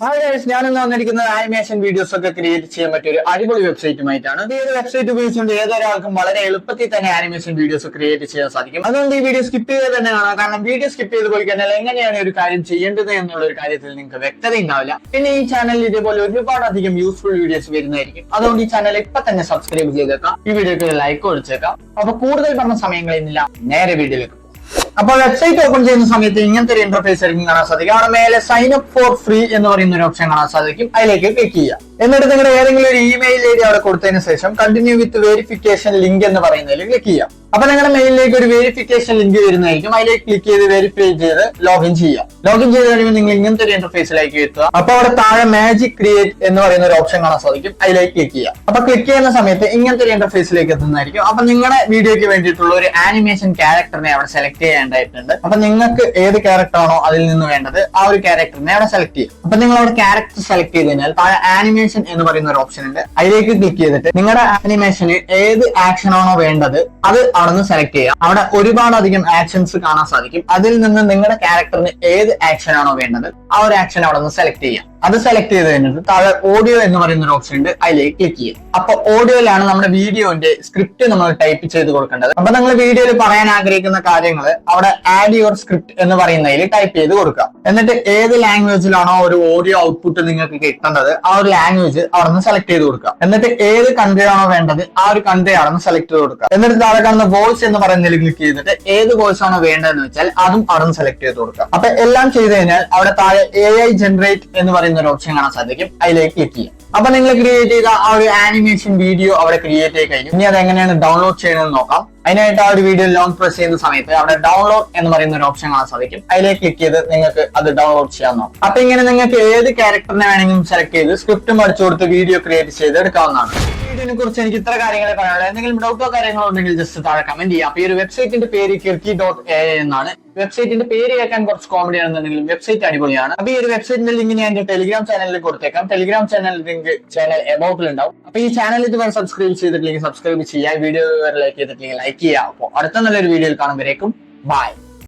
ഞാനിന്ന് വന്നിരിക്കുന്നത് animation videos ഒക്കെ ക്രിയേറ്റ് ചെയ്യാൻ പറ്റിയ ഒരു അടിപൊളി വെബ്സൈറ്റുമായിട്ടാണ്. ഈ ഒരു വെബ്സൈറ്റ് ഉപയോഗിച്ചുകൊണ്ട് ഏതൊരാൾക്കും വളരെ എളുപ്പത്തിൽ തന്നെ ആനിമേഷൻ വീഡിയോസ് ക്രിയേറ്റ് ചെയ്യാൻ സാധിക്കും. അതുകൊണ്ട് ഈ വീഡിയോ സ്കിപ്പ് ചെയ്ത് തന്നെ കാണാം. കാരണം വീഡിയോ സ്കിപ്പ് ചെയ്ത് പോയി കഴിഞ്ഞാൽ എങ്ങനെയാണ് ഒരു കാര്യം ചെയ്യേണ്ടത് എന്നുള്ള ഒരു കാര്യത്തിൽ നിങ്ങൾക്ക് വ്യക്തത ഉണ്ടാവില്ല. പിന്നെ ഈ ചാനലിൽ ഇതേപോലെ ഒരുപാടധികം യൂസ്ഫുൾ വീഡിയോസ് വരുന്നതായിരിക്കും. അതുകൊണ്ട് ഈ ചാനൽ ഇപ്പൊ തന്നെ സബ്സ്ക്രൈബ് ചെയ്തേക്കാം, ഈ വീഡിയോക്ക് ലൈക്ക് കൊടുത്തേക്കാം. അപ്പൊ കൂടുതൽ പറഞ്ഞ സമയങ്ങളില്ല, നേരെ വീഡിയോയിലേക്ക്. അപ്പോൾ വെബ്സൈറ്റ് ഓപ്പൺ ചെയ്യുന്ന സമയത്ത് ഇങ്ങനത്തെ ഒരു ഇന്റർഫേസ് ആയിരിക്കും കാണാൻ സാധിക്കും. അവിടെ മേലെ സൈൻ അപ്പ് ഫോർ ഫ്രീ എന്ന് പറയുന്ന ഒരു ഓപ്ഷൻ കാണാൻ സാധിക്കും. അതിലേക്ക് ക്ലിക്ക് ചെയ്യുക. എന്നിട്ട് നിങ്ങളുടെ ഏതെങ്കിലും ഒരു ഇമെയിൽ ഐ ഡി അവിടെ കൊടുത്തതിന് ശേഷം കണ്ടിന്യൂ വിത്ത് വെരിഫിക്കേഷൻ ലിങ്ക് എന്ന് പറയുന്നതിൽ ക്ലിക്ക് ചെയ്യാം. അപ്പൊ നിങ്ങളുടെ മെയിലിലേക്ക് ഒരു വെരിഫിക്കേഷൻ ലിങ്ക് വരുന്നതായിരിക്കും. അതിലേക്ക് ക്ലിക്ക് ചെയ്ത് വെരിഫൈ ചെയ്ത് ലോഗിൻ ചെയ്യാം. ലോഗിൻ ചെയ്ത് കഴിയുമ്പോൾ നിങ്ങൾ ഇങ്ങനത്തെ ഒരു ഇന്റർഫേസിലേക്ക് എത്തുക. അപ്പൊ അവിടെ താഴെ മാജിക് ക്രിയേറ്റ് എന്ന് പറയുന്ന ഒരു ഓപ്ഷൻ കാണാൻ സാധിക്കും. അതിലേക്ക് ക്ലിക്ക് ചെയ്യാം. അപ്പൊ ക്ലിക്ക് ചെയ്യുന്ന സമയത്ത് ഇങ്ങനത്തെ ഒരു ഇന്റർഫേസിലേക്ക് എത്തുന്നതായിരിക്കും. അപ്പൊ നിങ്ങളുടെ വീഡിയോയ്ക്ക് വേണ്ടിയിട്ടുള്ള ഒരു ആനിമേഷൻ ക്യാരക്ടറിനെ അവിടെ സെലക്ട് ചെയ്യേണ്ടതായിട്ടുണ്ട്. അപ്പൊ നിങ്ങൾക്ക് ഏത് ക്യാരക്ടർ ആണോ അതിൽ നിന്ന് വേണ്ടത് ആ ഒരു ക്യാരക്ടറിനെ അവിടെ സെലക്ട് ചെയ്യും. അപ്പൊ നിങ്ങൾ അവിടെ ക്യാരക്ടർ സെലക്ട് ചെയ്ത് കഴിഞ്ഞാൽ താഴെ ആനിമേഷൻ എന്ന് പറയുന്ന ഒരു ഓപ്ഷൻ ഉണ്ട്. അതിലേക്ക് ക്ലിക്ക് ചെയ്തിട്ട് നിങ്ങളുടെ ആനിമേഷന് ഏത് ആക്ഷൻ ആണോ വേണ്ടത് അത് അവിടെ നിന്ന് സെലക്ട് ചെയ്യാം. അവിടെ ഒരുപാടധികം ആക്ഷൻസ് കാണാൻ സാധിക്കും. അതിൽ നിന്ന് നിങ്ങളുടെ ക്യാരക്ടറിന് ഏത് ആക്ഷൻ ആണോ വേണ്ടത് ആ ഒരു ആക്ഷൻ അവിടെ നിന്ന് സെലക്ട് ചെയ്യാം. അത് സെലക്ട് ചെയ്ത് കഴിഞ്ഞിട്ട് താഴെ ഓഡിയോ എന്ന് പറയുന്ന ഒരു ഓപ്ഷൻ ഉണ്ട്. അതിലേക്ക് ക്ലിക്ക് ചെയ്യും. അപ്പൊ ഓഡിയോയിലാണ് നമ്മുടെ വീഡിയോന്റെ സ്ക്രിപ്റ്റ് നമ്മൾ ടൈപ്പ് ചെയ്ത് കൊടുക്കേണ്ടത്. അപ്പൊ നിങ്ങൾ വീഡിയോയിൽ പറയാൻ ആഗ്രഹിക്കുന്ന കാര്യങ്ങൾ അവിടെ ആഡ് യുവർ സ്ക്രിപ്റ്റ് എന്ന് പറയുന്നതിൽ ടൈപ്പ് ചെയ്ത് കൊടുക്കുക. എന്നിട്ട് ഏത് ലാംഗ്വേജിലാണോ ഒരു ഓഡിയോ ഔട്ട്പുട്ട് നിങ്ങൾക്ക് കിട്ടേണ്ടത് ആ ഒരു ലാംഗ്വേജ് അവിടെ നിന്ന് സെലക്ട് ചെയ്ത് കൊടുക്കുക. എന്നിട്ട് ഏത് കൺട്രി ആണോ വേണ്ടത് ആ ഒരു കൺട്രി അവിടെ നിന്ന് സെലക്ട് ചെയ്ത് കൊടുക്കുക. എന്നിട്ട് താഴെ കാണുന്ന വോയിസ് എന്ന് പറയുന്നതിൽ ക്ലിക്ക് ചെയ്തിട്ട് ഏത് വോയിസ് ആണോ വേണ്ടതെന്ന് വെച്ചാൽ അതും അവിടെ നിന്ന് സെലക്ട് ചെയ്ത് കൊടുക്കുക. അപ്പൊ എല്ലാം ചെയ്ത് കഴിഞ്ഞാൽ അവിടെ താഴെ AI ജനറേറ്റ് എന്ന് പറയുന്ന ഒരു ഓപ്ഷൻ കാണാൻ സാധിക്കും. അതിലേക്ക് ക്ലിക്ക് ചെയ്യാം. അപ്പൊ നിങ്ങൾ ക്രിയേറ്റ് ചെയ്ത ആ ഒരു ആനിമേഷൻ വീഡിയോ അവിടെ ക്രിയേറ്റ് ചെയ്ത് കഴിഞ്ഞു. ഇനി അത് എങ്ങനെയാണ് ഡൗൺലോഡ് ചെയ്യണമെന്ന് നോക്കാം. അതിനായിട്ട് ആ ഒരു വീഡിയോ ലോങ് പ്രസ് ചെയ്യുന്ന സമയത്ത് അവിടെ ഡൗൺലോഡ് എന്ന് പറയുന്ന ഒരു ഓപ്ഷൻ കാണാൻ സാധിക്കും. അതിലേക്ക് ക്ലിക്ക് ചെയ്ത് നിങ്ങൾക്ക് അത് ഡൗൺലോഡ് ചെയ്യാൻ നോക്കാം. അപ്പൊ ഇങ്ങനെ നിങ്ങൾക്ക് ഏത് ക്യാരക്ടറിനെ വേണമെങ്കിലും സെലക്ട് ചെയ്ത് സ്ക്രിപ്റ്റും അടിച്ചു കൊടുത്ത് വീഡിയോ ക്രിയേറ്റ് ചെയ്ത് എടുക്കാവുന്നതാണ്. വീഡിയോനെ കുറിച്ച് എനിക്ക് ഇത്ര കാര്യങ്ങളെ പറയാനുള്ളത്. എന്തെങ്കിലും ഡൗട്ടോ കാര്യങ്ങളോ ഉണ്ടെങ്കിൽ ജസ്റ്റ് താഴെ കമന്റ് ചെയ്യാം. അപ്പൊ ഈ ഒരു വെബ്സൈറ്റിന്റെ പേര് kirki.ai എന്നാണ്. വെബ്സൈറ്റിന്റെ പേര് കേൾക്കാൻ കുറച്ച് കോമഡി ആണെന്നുണ്ടെങ്കിലും വെബ്സൈറ്റ് അടിപൊളിയാണ്. അപ്പൊ ഈ ഒരു വെബ്സൈറ്റിന്റെ ലിങ്ക് ഞാൻ എന്റെ ടെലിഗ്രാം ചാനലിൽ കൊടുത്തേക്കാം. ടെലിഗ്രാം ചാനൽ ലിങ്ക് ചാനൽ എബൌട്ടിൽ ഉണ്ടാവും. അപ്പൊ ഈ ചാനൽ ഇതുവരെ സബ്സ്ക്രൈബ് ചെയ്തിട്ടില്ലെങ്കിൽ സബ്സ്ക്രൈബ് ചെയ്യാം. വീഡിയോ ലൈക്ക് ചെയ്തിട്ടില്ലെങ്കിൽ ലൈക്ക് ചെയ്യാം. അപ്പോൾ അടുത്ത നല്ലൊരു വീഡിയോയിൽ കാണുമ്പോഴേക്കും ബൈ.